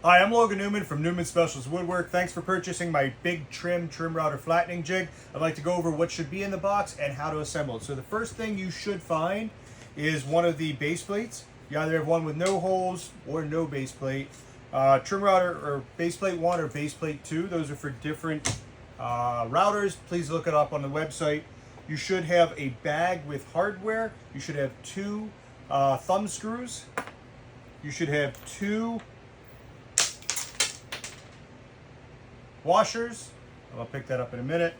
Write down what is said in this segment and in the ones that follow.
Hi, I'm Logan Newman from Newman Specialist Woodwork. Thanks for purchasing my big trim router flattening jig. I'd like to go over what should be in the box and how to assemble it. So the first thing you should find is one of the base plates. You either have one with no holes or no base plate. Trim router or base plate 1 or base plate 2, those are for different routers. Please look it up on the website. You should have a bag with hardware. You should have 2 thumb screws. You should have 2 washers. I'll pick that up in a minute.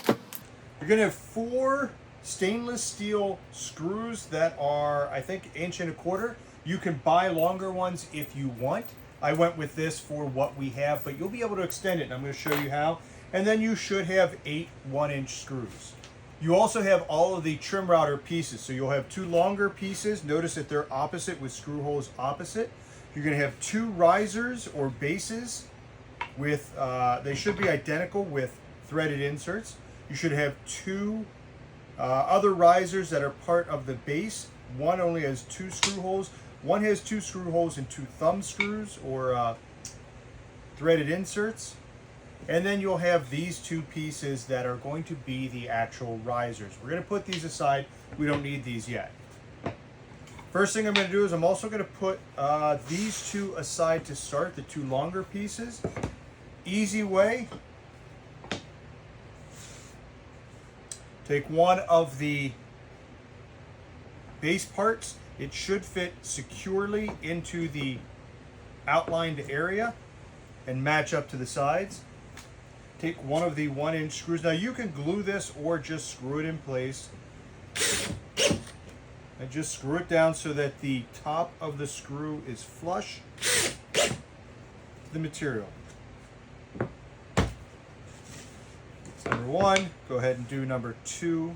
You're going to have 4 stainless steel screws that are, I think, 1.25 inches. You can buy longer ones if you want. I went with this for what we have, but you'll be able to extend it, and I'm going to show you how. And then you should have 8 1-inch screws. You also have all of the trim router pieces. So you'll have 2 longer pieces. Notice that they're opposite with screw holes opposite. You're going to have 2 risers or bases with, they should be identical with threaded inserts. You should have 2 other risers that are part of the base. One only has 2 screw holes. One has 2 screw holes and 2 thumb screws or threaded inserts. And then you'll have these 2 pieces that are going to be the actual risers. We're going to put these aside. We don't need these yet. First thing I'm going to do is I'm also going to put these 2 aside to start, the 2 longer pieces. Easy way. Take one of the base parts. It should fit securely into the outlined area and match up to the sides. Take one of the 1-inch screws. Now you can glue this or just screw it in place. And just screw it down so that the top of the screw is flush to the material. That's number 1. Go ahead and do number 2.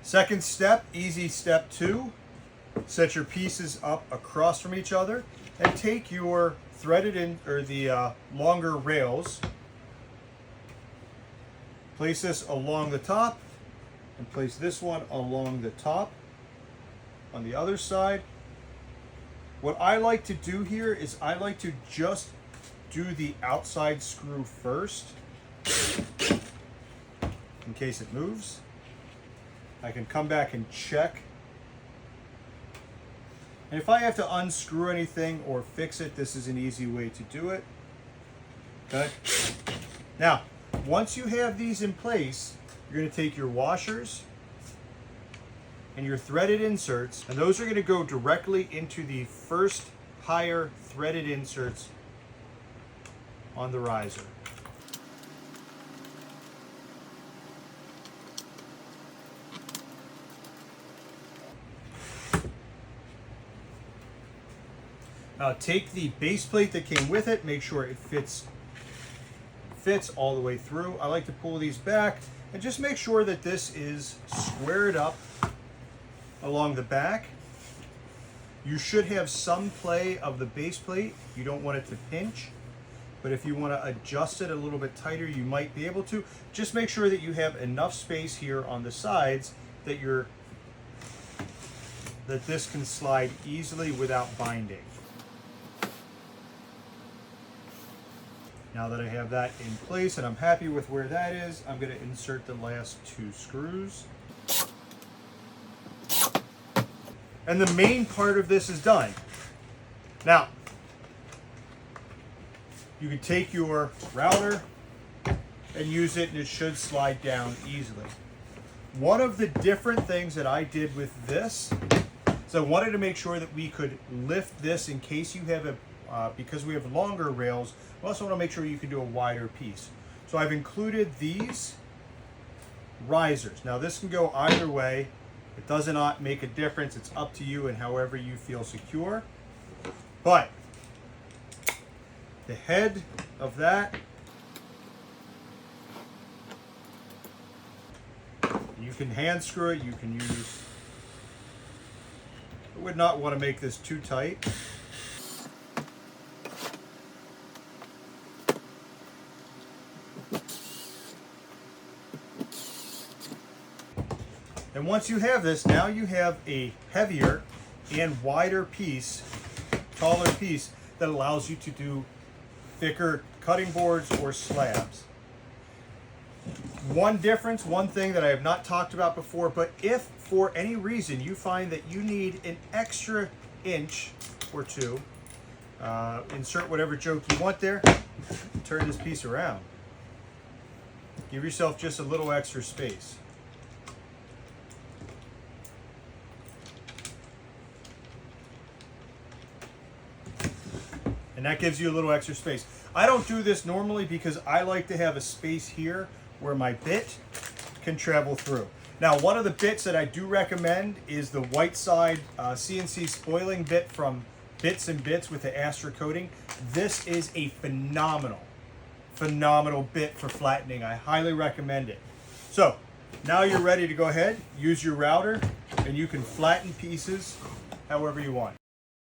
Second step, easy step 2. Set your pieces up across from each other and take your threaded in or the longer rails. Place this along the top and place this one along the top on the other side. What I like to do here is I like to just do the outside screw first in case it moves. I can come back and check. And if I have to unscrew anything or fix it, this is an easy way to do it. Okay. Now, once you have these in place, you're going to take your washers and your threaded inserts, and those are going to go directly into the first higher threaded inserts on the riser. Take the base plate that came with it, make sure it fits all the way through. I like to pull these back and just make sure that this is squared up along the back. You should have some play of the base plate. You don't want it to pinch, but if you want to adjust it a little bit tighter, you might be able to. Just make sure that you have enough space here on the sides that this can slide easily without binding. Now that I have that in place and I'm happy with where that is, I'm going to insert the last 2 screws. And the main part of this is done. Now, you can take your router and use it and it should slide down easily. One of the different things that I did with this is I wanted to make sure that we could lift this in case you have because we have longer rails. We also want to make sure you can do a wider piece. So I've included these risers. Now this can go either way. It does not make a difference. It's up to you and however you feel secure. But the head of that, you can hand screw it. You can use, I would not want to make this too tight. And once you have this, now you have a heavier and wider piece, taller piece, that allows you to do thicker cutting boards or slabs. One difference, one thing that I have not talked about before, but if for any reason you find that you need an extra inch or two, insert whatever joke you want there, turn this piece around. Give yourself just a little extra space. And that gives you a little extra space. I don't do this normally because I like to have a space here where my bit can travel through. Now, one of the bits that I do recommend is the white side CNC spoiling bit from Bits and Bits with the Astra coating. This is a phenomenal bit for flattening. I highly recommend it. So now you're ready to go ahead, use your router, and you can flatten pieces however you want.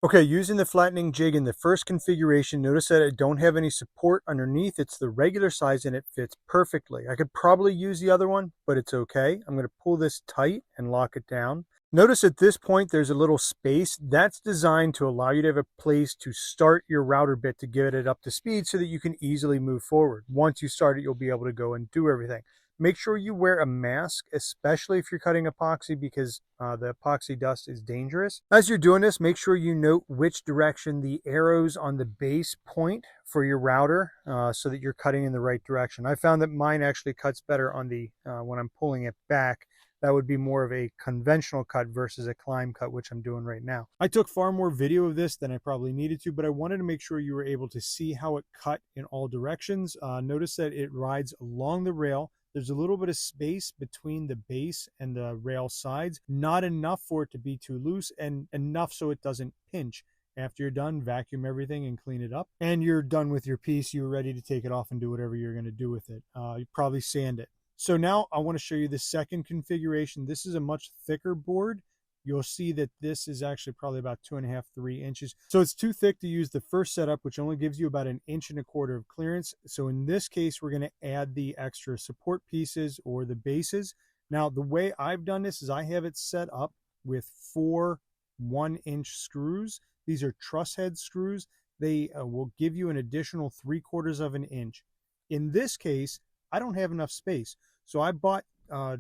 Okay, using the flattening jig in the first configuration, notice that I don't have any support underneath. It's the regular size and it fits perfectly. I could probably use the other one, but it's okay. I'm going to pull this tight and lock it down. Notice at this point there's a little space. That's designed to allow you to have a place to start your router bit to get it up to speed so that you can easily move forward. Once you start it, you'll be able to go and do everything. Make sure you wear a mask, especially if you're cutting epoxy, because the epoxy dust is dangerous. As you're doing this, make sure you note which direction the arrows on the base point for your router so that you're cutting in the right direction. I found that mine actually cuts better on the when I'm pulling it back. That would be more of a conventional cut versus a climb cut, which I'm doing right now. I took far more video of this than I probably needed to, but I wanted to make sure you were able to see how it cut in all directions. Notice that it rides along the rail. There's a little bit of space between the base and the rail sides, not enough for it to be too loose and enough so it doesn't pinch. After you're done, vacuum everything and clean it up. And you're done with your piece. You're ready to take it off and do whatever you're going to do with it. You probably sand it. So now I want to show you the second configuration. This is a much thicker board. You'll see that this is actually probably about 2.5, 3 inches. So it's too thick to use the first setup, which only gives you about 1.25 inches of clearance. So in this case, we're going to add the extra support pieces or the bases. Now, the way I've done this is I have it set up with 4 1-inch screws. These are truss head screws. They will give you an additional 3/4 inch. In this case, I don't have enough space. So I bought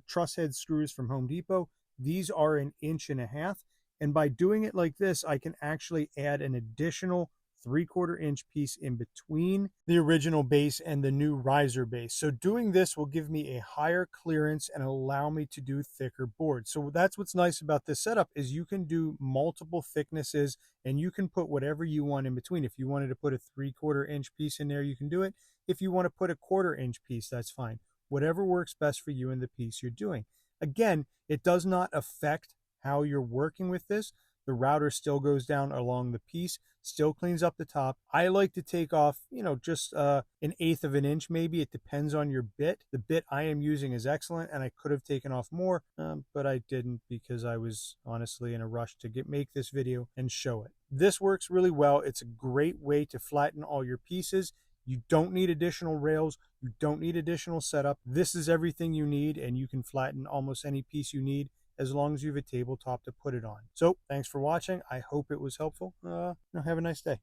truss head screws from Home Depot. These are 1.5 inches. And by doing it like this, I can actually add an additional 3/4 inch piece in between the original base and the new riser base. So doing this will give me a higher clearance and allow me to do thicker boards. So that's what's nice about this setup is you can do multiple thicknesses and you can put whatever you want in between. If you wanted to put a 3/4 inch piece in there, you can do it. If you want to put a 1/4 inch piece, that's fine. Whatever works best for you and the piece you're doing. Again, it does not affect how you're working with this. The router still goes down along the piece, still cleans up the top. I like to take off, just 1/8 inch maybe. It depends on your bit. The bit I am using is excellent, and I could have taken off more, but I didn't because I was honestly in a rush to make this video and show it. This works really well. It's a great way to flatten all your pieces. You don't need additional rails. You don't need additional setup. This is everything you need, and you can flatten almost any piece you need as long as you have a tabletop to put it on. So thanks for watching. I hope it was helpful. Have a nice day.